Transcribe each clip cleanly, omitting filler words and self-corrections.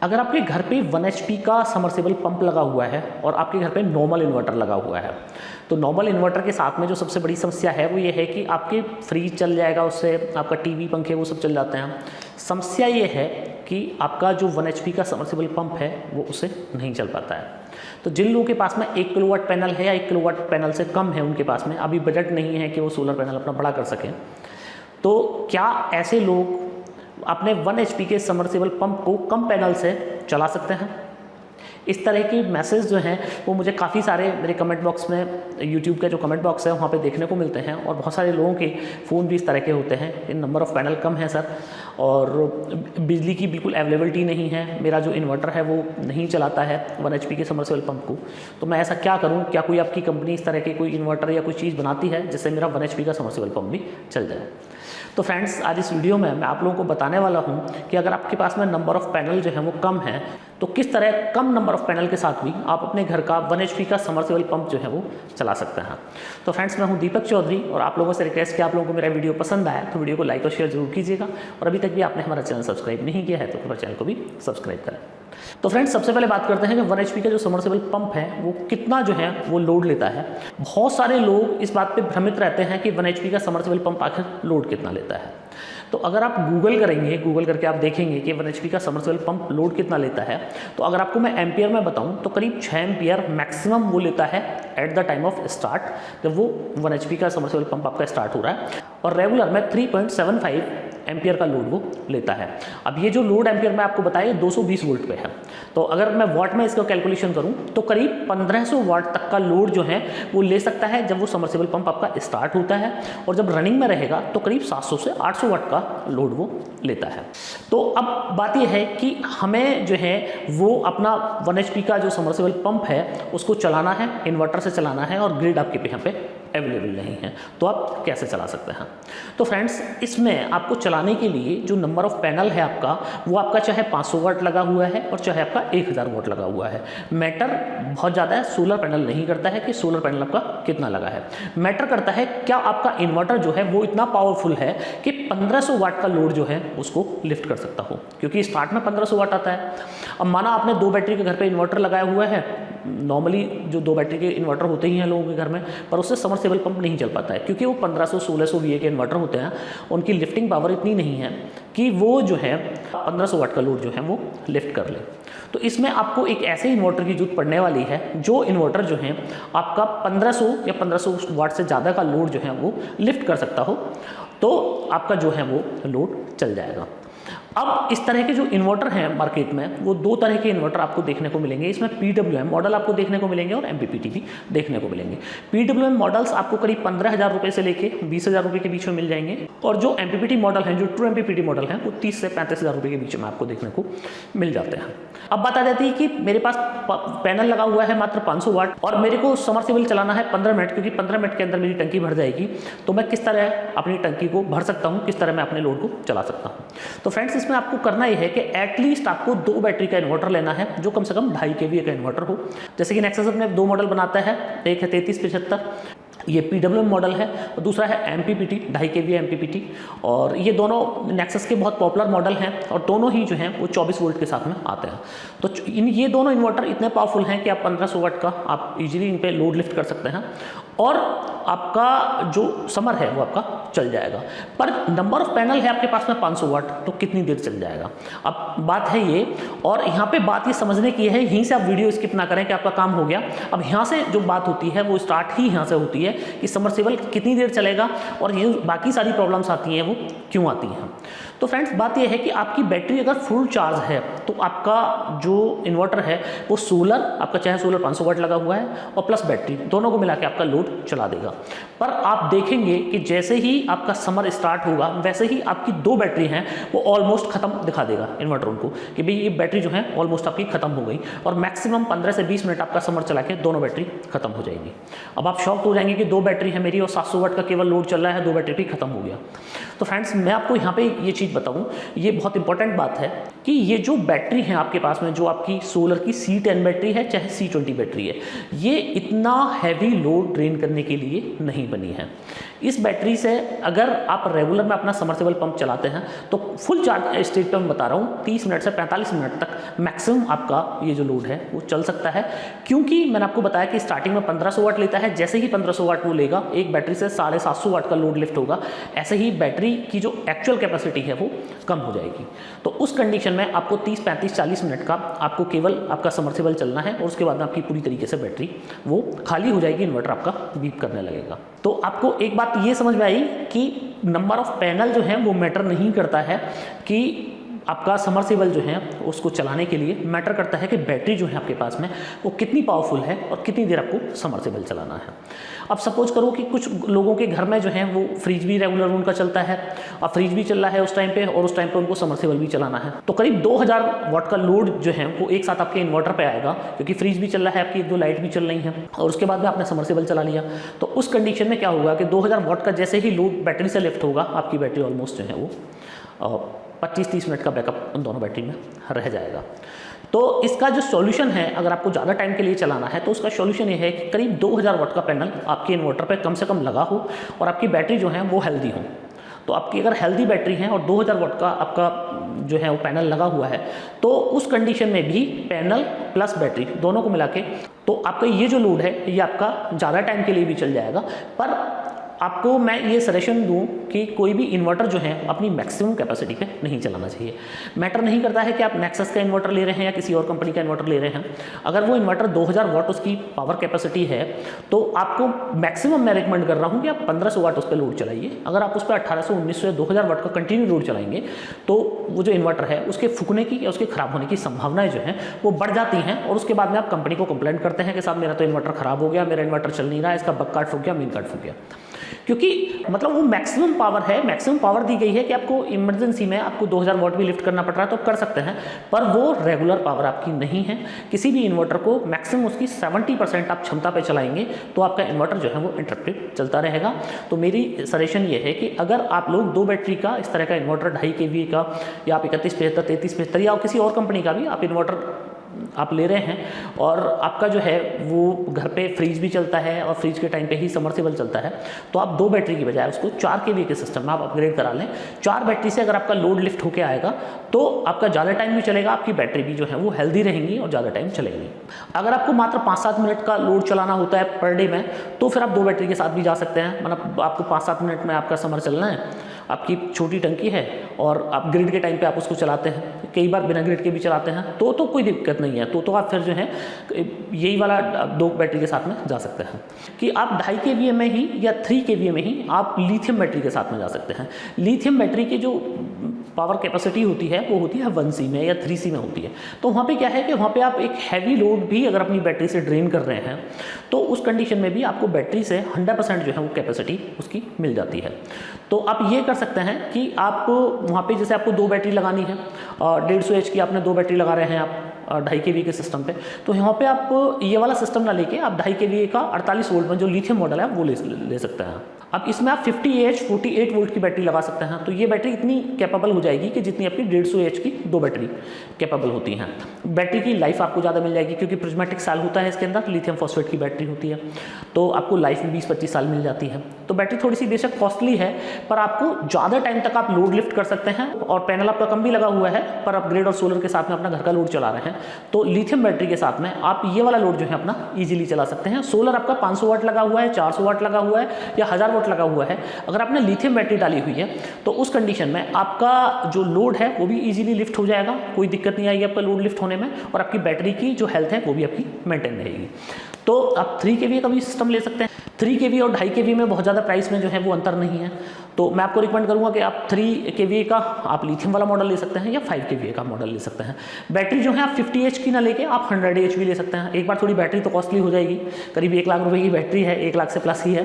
अगर आपके घर पे 1 HP का समरसेबल पंप लगा हुआ है और आपके घर पे नॉर्मल इन्वर्टर लगा हुआ है, तो नॉर्मल इन्वर्टर के साथ में जो सबसे बड़ी समस्या है वो ये है कि आपके फ्रीज चल जाएगा, उससे आपका टीवी पंखे वो सब चल जाते हैं। समस्या ये है कि आपका जो 1 HP का समरसेबल पंप है वो उससे नहीं चल पाता है। तो जिन लोगों के पास में 1 किलोवाट पैनल है या 1 किलोवाट पैनल से कम है, उनके पास में अभी बजट नहीं है कि वो सोलर पैनल अपना बड़ा कर सकें, तो क्या ऐसे लोग अपने 1 HP के समरसेबल पंप को कम पैनल से चला सकते हैं? इस तरह की मैसेज जो हैं वो मुझे काफ़ी सारे मेरे कमेंट बॉक्स में, यूट्यूब का जो कमेंट बॉक्स है वहाँ पे देखने को मिलते हैं, और बहुत सारे लोगों के फ़ोन भी इस तरह के होते हैं कि नंबर ऑफ़ पैनल कम है सर, और बिजली की बिल्कुल अवेलेबिलिटी नहीं है, मेरा जो इन्वर्टर है वो नहीं चलाता है 1 HP के समरसेबल पंप को, तो मैं ऐसा क्या करूँ? क्या कोई आपकी कंपनी इस तरह के कोई इन्वर्टर या कोई चीज़ बनाती है जिससे मेरा 1 HP का समरसेबल पंप भी चल जाए? तो फ्रेंड्स, आज इस वीडियो में मैं आप लोगों को बताने वाला हूं कि अगर आपके पास में नंबर ऑफ़ पैनल जो है वो कम है, तो किस तरह कम नंबर ऑफ़ पैनल के साथ भी आप अपने घर का 1 HP का समरसेबल पंप जो है वो चला सकते हैं। तो फ्रेंड्स, मैं हूं दीपक चौधरी, और आप लोगों से रिक्वेस्ट कि आप लोगों को मेरा वीडियो पसंद आया तो वीडियो को लाइक और शेयर जरूर कीजिएगा, और अभी तक भी आपने हमारा चैनल सब्सक्राइब नहीं किया है तो कृपया चैनल को भी सब्सक्राइब करें। तो फ्रेंड्स, सबसे पहले बात करते हैं कि 1 HP का जो समरसेबल पंप है वो कितना जो है वो लोड लेता है। बहुत सारे लोग इस बात पे भ्रमित रहते हैं कि 1 HP का समरसेबल पंप आखिर लोड कितना लेता है। तो अगर आप गूगल करेंगे, गूगल करके आप देखेंगे कि 1 HP का समरसेबल पंप लोड कितना लेता है, तो अगर आपको मैं एम्पियर में बताऊं तो करीब 6 एम्पियर मैक्सिमम वो लेता है at the time of start, जब वो 1 HP का समरसेबल पंप आपका स्टार्ट हो रहा है, और रेगुलर में 3.75 एम्पियर का लोड वो लेता है। अब ये जो लोड एम्पियर मैं आपको बताया 220 वोल्ट पे है, तो अगर मैं वाट में इसका कैलकुलेशन करूं तो करीब 1500 वाट तक का लोड जो है वो ले सकता है जब वो समरसेबल पंप आपका स्टार्ट होता है, और जब रनिंग में रहेगा तो करीब 700 से 800 वाट का लोड वो लेता है। तो अब बात ये है कि हमें जो है वो अपना 1 HP का जो समरसेबल पंप है उसको चलाना है, इन्वर्टर से चलाना है, और ग्रिड आपके यहाँ पे अवेलेबल नहीं है, तो आप कैसे चला सकते हैं? तो फ्रेंड्स, इसमें आपको चलाने के लिए जो नंबर ऑफ पैनल है आपका, वो आपका चाहे 500 वाट लगा हुआ है और चाहे आपका 1000 वाट लगा हुआ है, मैटर बहुत ज़्यादा है। सोलर पैनल नहीं करता है कि सोलर पैनल आपका कितना लगा है, मैटर करता है क्या आपका इन्वर्टर जो है वो इतना पावरफुल है कि 1500 वाट का लोड जो है उसको लिफ्ट कर सकता हो, क्योंकि स्टार्ट में 1500 वाट आता है। अब माना आपने 2 बैटरी के घर पर इन्वर्टर लगाया हुआ है, नॉर्मली जो 2 बैटरी के इन्वर्टर होते ही हैं लोगों के घर में, पर उससे समरसेबल पंप नहीं चल पाता है, क्योंकि वो 1500-1600 VA के इन्वर्टर होते हैं, उनकी लिफ्टिंग पावर इतनी नहीं है कि वो जो है 1500 वाट का लोड जो है वो लिफ्ट कर ले। तो इसमें आपको एक ऐसे इन्वर्टर की जरूरत पड़ने वाली है जो इन्वर्टर जो है आपका 1500 या 1500 वाट से ज़्यादा का लोड जो है वो लिफ्ट कर सकता हो, तो आपका जो है वो लोड चल जाएगा। अब इस तरह के जो इन्वर्टर हैं मार्केट में, वो 2 तरह के इन्वर्टर आपको देखने को मिलेंगे। इसमें PWM मॉडल आपको देखने को मिलेंगे और MPPT भी देखने को मिलेंगे। PWM मॉडल्स आपको करीब 15,000 रुपये से लेके 20,000 रुपये के बीच में मिल जाएंगे, और जो MPPT मॉडल हैं, जो ट्रू MPPT मॉडल हैं, वो 30 से 35,000 रुपये के बीच में आपको देखने को मिल जाते हैं। अब बात आ जाती है कि मेरे पास पैनल लगा हुआ है मात्र 500 वाट, और मेरे को समरसेबल चलाना है 15 मिनट, क्योंकि 15 मिनट के अंदर मेरी टंकी भर जाएगी, तो मैं किस तरह अपनी टंकी को भर सकता हूँ, किस तरह मैं अपने लोड को चला सकता हूँ? तो फ्रेंड्स, इसमें आपको करना यह है कि एटलीस्ट आपको 2 बैटरी का इन्वर्टर लेना है जो कम से कम 2.5 kVA का इन्वर्टर हो। जैसे कि नेक्सस अपने 2 मॉडल बनाता है, एक है 3375, ये PWM मॉडल है, और दूसरा है MPPT 2.5 kVA MPPT, और ये दोनों नेक्सस के बहुत पॉपुलर मॉडल हैं, और दोनों ही जो हैं वो 24 वोल्ट के साथ में आते हैं। तो ये दोनों इन्वर्टर इतने पावरफुल हैं कि आप 1500 वाट का आप इजीली इन पे लोड लिफ्ट कर सकते हैं, और आपका जो समर है वो आपका चल जाएगा। पर नंबर ऑफ पैनल है आपके पास में 500 वाट, तो कितनी देर चल जाएगा? अब बात है ये, और यहाँ पे बात ये समझने की है, यहीं से आप वीडियो स्किप ना करें कि आपका काम हो गया। अब यहाँ से जो बात होती है वो स्टार्ट ही यहाँ से होती है कि समरसेबल कितनी देर चलेगा, और ये बाकी सारी प्रॉब्लम्स आती हैं वो क्यों आती हैं। तो फ्रेंड्स, बात यह है कि आपकी बैटरी अगर फुल चार्ज है तो आपका जो इन्वर्टर है वो सोलर, आपका चाहे सोलर 500 वाट लगा हुआ है और प्लस बैटरी, दोनों को मिला के आपका लोड चला देगा। पर आप देखेंगे कि जैसे ही आपका समर स्टार्ट होगा वैसे ही आपकी 2 बैटरी हैं वो ऑलमोस्ट खत्म दिखा देगा इन्वर्टर उनको, कि भाई ये बैटरी जो है ऑलमोस्ट आपकी खत्म हो गई, और मैक्सिमम 15 से 20 मिनट आपका समर चला के दोनों बैटरी खत्म हो जाएगी। अब आप शॉक हो जाएंगे कि 2 बैटरी है मेरी और 700 वाट का केवल लोड चल रहा है, 2 बैटरी भी खत्म हो गया। तो फ्रेंड्स, मैं आपको यहाँ पे ये चीज़ बताऊँ, ये बहुत इंपॉर्टेंट बात है कि ये जो बैटरी है आपके पास में, जो आपकी सोलर की C10 बैटरी है चाहे C20 बैटरी है, ये इतना हैवी लोड ड्रेन करने के लिए नहीं बनी है। इस बैटरी से अगर आप रेगुलर में अपना समर्सिबल पंप चलाते हैं तो फुल चार्ज स्टेज पे मैं बता रहा हूँ 30 मिनट से 45 मिनट तक मैक्सिमम आपका ये जो लोड है वो चल सकता है। क्योंकि मैंने आपको बताया कि स्टार्टिंग में 1500 वाट लेता है, जैसे ही 1500 वाट वो लेगा एक बैटरी से 750 वाट का लोड लिफ्ट होगा, ऐसे ही बैटरी की जो एक्चुअल कैपेसिटी है वो कम हो जाएगी। तो उस कंडीशन में आपको 30, 35, 40 मिनट का आपको केवल आपका समर्सिबल चलना है और उसके बाद में आपकी पूरी तरीके से बैटरी वो खाली हो जाएगी, इन्वर्टर आपका बीप करने लगेगा। तो आपको एक बात ये समझ में आई कि नंबर ऑफ पैनल जो है वो मैटर नहीं करता है कि आपका समर्सिबल जो है उसको चलाने के लिए मैटर करता है कि बैटरी जो है आपके पास में वो कितनी पावरफुल है और कितनी देर आपको समर्सिबल चलाना है। अब सपोज करो कि कुछ लोगों के घर में जो है वो फ्रिज भी रेगुलर उनका चलता है, अब फ्रिज भी चल रहा है उस टाइम पे और उस टाइम पे उनको समर्सिबल भी चलाना है, तो करीब 2000 वाट का लोड जो है वो एक साथ आपके इन्वर्टर पे आएगा, क्योंकि फ्रिज भी चल रहा है, आपकी 1-2 लाइट भी चल रही है और उसके बाद में आपने समर्सिबल चला लिया। तो उस कंडीशन में क्या होगा कि 2000 वाट का जैसे ही लोड बैटरी से लिफ्ट होगा, आपकी बैटरी ऑलमोस्ट जो है वो 25-30 मिनट का बैकअप उन दोनों बैटरी में रह जाएगा। तो इसका जो सॉल्यूशन है, अगर आपको ज़्यादा टाइम के लिए चलाना है तो उसका सॉल्यूशन ये है कि करीब 2000 वाट का पैनल आपके इन्वर्टर पे कम से कम लगा हो और आपकी बैटरी जो है वो हेल्दी हो। तो आपकी अगर हेल्दी बैटरी है और 2000 वाट का आपका जो है वो पैनल लगा हुआ है, तो उस कंडीशन में भी पैनल प्लस बैटरी दोनों को मिला के तो आपका ये जो लोड है ये आपका ज़्यादा टाइम के लिए भी चल जाएगा। पर आपको मैं ये सजेशन दूं कि कोई भी इन्वर्टर जो है अपनी मैक्सिमम कैपेसिटी पे नहीं चलाना चाहिए। मैटर नहीं करता है कि आप नेक्सस का इन्वर्टर ले रहे हैं या किसी और कंपनी का इन्वर्टर ले रहे हैं, अगर वो इन्वर्टर 2000 वाट उसकी पावर कैपेसिटी है तो आपको मैक्सिमम मैं रिकमेंड कर रहा हूँ कि आप 1500 वाट उस पर लोड चलाइए। अगर आप उस पर 1800, 1900 या 2000 वाट का कंटिन्यू लोड चलाएंगे तो वो जो इन्वर्टर है उसके फूकने की या उसके खराब होने की संभावनाएं जो हैं वो बढ़ जाती हैं और उसके बाद में आप कंपनी को कंप्लेंट करते हैं कि साहब मेरा तो इन्वर्टर खराब हो गया, मेरा इन्वर्टर चल नहीं रहा है, इसका बक कार्ड फूक गया, मेन कार्ड फूक गया। क्योंकि मतलब वो मैक्सिमम पावर है, मैक्सिमम पावर दी गई है कि आपको इमरजेंसी में आपको 2000 वाट भी लिफ्ट करना पड़ रहा है तो आप कर सकते हैं, पर वो रेगुलर पावर आपकी नहीं है। किसी भी इन्वर्टर को मैक्सिमम उसकी 70% आप क्षमता पे चलाएंगे तो आपका इन्वर्टर जो है वो इंटरप्टेड चलता रहेगा। तो मेरी सजेशन ये है कि अगर आप लोग 2 बैटरी का इस तरह का इन्वर्टर 2.5 kVA का या आप 3175, 3375 या किसी और कंपनी का भी आप इन्वर्टर आप ले रहे हैं और आपका जो है वो घर पे फ्रीज भी चलता है और फ्रीज के टाइम पे ही समर्सिबल चलता है, तो आप 2 बैटरी की बजाय उसको 4 kVA के सिस्टम में आप अपग्रेड करा लें। 4 बैटरी से अगर आपका लोड लिफ्ट होकर आएगा तो आपका ज़्यादा टाइम भी चलेगा, आपकी बैटरी भी जो है वो हेल्दी रहेंगी और ज़्यादा टाइम चलेगी। अगर आपको मात्र 5-7 मिनट का लोड चलाना होता है पर डे में तो फिर आप 2 बैटरी के साथ भी जा सकते हैं। मतलब आपको 5-7 मिनट में आपका समर चलना है, आपकी छोटी टंकी है और आप ग्रिड के टाइम पे आप उसको चलाते हैं, कई बार बिना ग्रिड के भी चलाते हैं, तो कोई दिक्कत नहीं है। तो आप फिर जो है यही वाला 2 बैटरी के साथ में जा सकते हैं कि आप 2.5 kVA में ही या 3 kVA में ही आप लिथियम बैटरी के साथ में जा सकते हैं। लिथियम बैटरी की जो पावर कैपेसिटी होती है वो होती है 1C में या 3C में होती है। तो वहाँ पे क्या है कि वहाँ पे आप एक हैवी लोड भी अगर अपनी बैटरी से ड्रेन कर रहे हैं तो उस कंडीशन में भी आपको बैटरी से 100% जो है वो कैपेसिटी उसकी मिल जाती है। तो आप ये कर सकते हैं कि आप वहाँ पे जैसे आपको 2 बैटरी लगानी है, 150 H की आपने 2 बैटरी लगा रहे हैं आप 2.5 kVA के सिस्टम पे, तो यहाँ पे आप ये वाला सिस्टम ना लेके आप 2.5 kVA का 48 वोल्ट में जो लिथियम मॉडल है वो ले सकते हैं। अब इसमें आप 50Ah 48 वोल्ट की बैटरी लगा सकते हैं, तो ये बैटरी इतनी कैपेबल हो जाएगी कि जितनी आपकी 150 H की 2 बैटरी कैपेबल होती हैं। बैटरी की लाइफ आपको ज़्यादा मिल जाएगी क्योंकि प्रिज्मेटिक सेल होता है इसके अंदर, लिथियम फॉस्फेट की बैटरी होती है, तो आपको लाइफ में 20-25 साल मिल जाती है। तो बैटरी थोड़ी सी बेशक कॉस्टली है पर आपको ज़्यादा टाइम तक आप लोड लिफ्ट कर सकते हैं और पैनल आपका कम भी लगा हुआ है पर अपग्रेड और सोलर के साथ में अपना घर का लोड चला रहे हैं, तो लिथियम बैटरी के साथ में आप ये वाला लोड जो है अपना ईजिली चला सकते हैं। सोलर आपका 500 वाट लगा हुआ है, 400 वाट लगा हुआ है या 1000 वाट लगा हुआ है, अगर आपने लिथियम बैटरी डाली हुई है तो उस कंडीशन में आपका जो लोड है वो भी इजीली लिफ्ट हो जाएगा, कोई दिक्कत नहीं आएगी आपका लोड लिफ्ट होने में और आपकी बैटरी की जो हेल्थ है वो भी आपकी मेंटेन रहेगी। तो आप 3 kVA का भी सिस्टम ले सकते हैं। 3 kVA और 2.5 kVA में बहुत ज़्यादा प्राइस में जो है वो अंतर नहीं है, तो मैं आपको रिकमेंड करूंगा कि आप 3 kVA का आप लिथियम वाला मॉडल ले सकते हैं या 5 kVA का मॉडल ले सकते हैं। बैटरी जो है आप 50 H की ना लेके आप 100 H भी ले सकते हैं। एक बार थोड़ी बैटरी तो कॉस्टली हो जाएगी, करीब 1 लाख रुपए की बैटरी है, 1 लाख से प्लस ही है,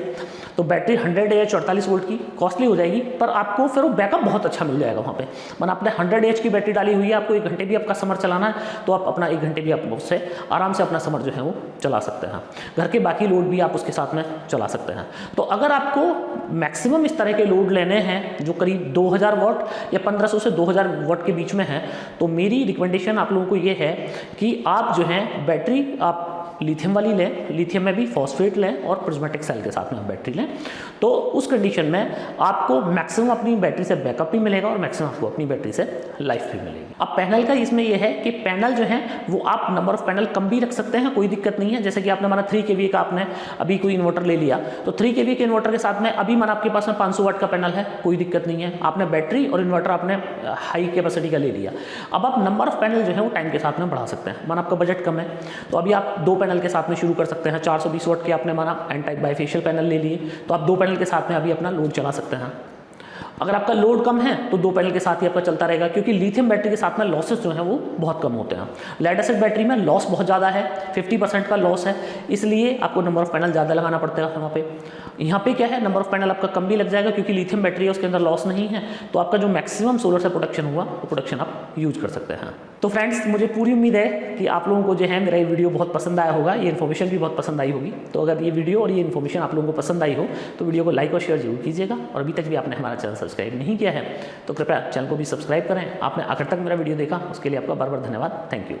तो बैटरी 100 H 48 वोल्ट की कॉस्टली हो जाएगी, पर आपको फिर वो बैकअप बहुत अच्छा मिल जाएगा वहाँ पे। मैंने आपने 100 H की बैटरी डाली हुई है, आपको 1 घंटे भी आपका समर चलाना है तो आप अपना 1 घंटे भी आप उससे आराम से अपना समर जो है वो चला सकते हैं। घर के बाकी लोड भी आप उसके साथ में चला सकते हैं। तो अगर आपको मैक्सिमम इस तरह के लोड लेने हैं जो करीब 2000 वाट या 1500 से 2000 वाट के बीच में है, तो मेरी रिकमेंडेशन आप लोगों को ये है कि आप जो है बैटरी आप लिथियम वाली लें, लिथियम में भी फॉस्फेट लें और प्रिज्मेटिक सेल के साथ में आप बैटरी लें, तो उस कंडीशन में आपको मैक्सिमम अपनी बैटरी से बैकअप भी मिलेगा और मैक्सिमम आपको अपनी बैटरी से लाइफ भी मिलेगी। अब पैनल का इसमें यह है कि पैनल जो है वो आप नंबर ऑफ पैनल कम भी रख सकते हैं, कोई दिक्कत नहीं है। जैसे कि आपने माना 3 kVA का आपने अभी कोई इन्वर्टर ले लिया, तो 3 kVA के इन्वर्टर के साथ में अभी माना आपके पास में 500 वाट का पैनल है, कोई दिक्कत नहीं है। आपने बैटरी और इन्वर्टर आपने हाई कैपेसिटी का ले लिया, अब आप नंबर ऑफ पैनल जो है वो टाइम के साथ में बढ़ा सकते हैं। माना आपका बजट कम है तो अभी आप 2 पैनल के साथ में शुरू कर सकते हैं। 420 वाट के आपने माना एन टाइप बाइफेशियल पैनल ले लिए, तो आप 2 पैनल के साथ में अभी अपना लोड चला सकते हैं। अगर आपका लोड कम है तो 2 पैनल के साथ ही आपका चलता रहेगा, क्योंकि लिथियम बैटरी के साथ में लॉसेस जो है वो बहुत कम होते हैं। लेड एसिड बैटरी में लॉस बहुत ज़्यादा है, 50% का लॉस है, इसलिए आपको नंबर ऑफ पैनल ज़्यादा लगाना पड़ता है वहाँ पे। यहाँ पे क्या है, नंबर ऑफ पैनल आपका कम भी लग जाएगा, क्योंकि लिथियम बैटरी है उसके अंदर लॉस नहीं है, तो आपका जो मैक्सिमम सोलर से प्रोडक्शन हुआ वो प्रोडक्शन आप यूज कर सकते हैं। तो फ्रेंड्स, मुझे पूरी उम्मीद है कि आप लोगों को जो है मेरा ये वीडियो बहुत पसंद आया होगा, ये इन्फॉर्मेशन भी बहुत पसंद आई होगी। तो अगर ये वीडियो और ये इन्फॉर्मेशन आप लोगों को पसंद आई हो तो वीडियो को लाइक और शेयर जरूर कीजिएगा, और अभी तक भी आपने हमारा चैनल सब्सक्राइब नहीं किया है तो कृपया चैनल को भी सब्सक्राइब करें। आपने आखिर तक मेरा वीडियो देखा उसके लिए आपका बार बार धन्यवाद। Thank you.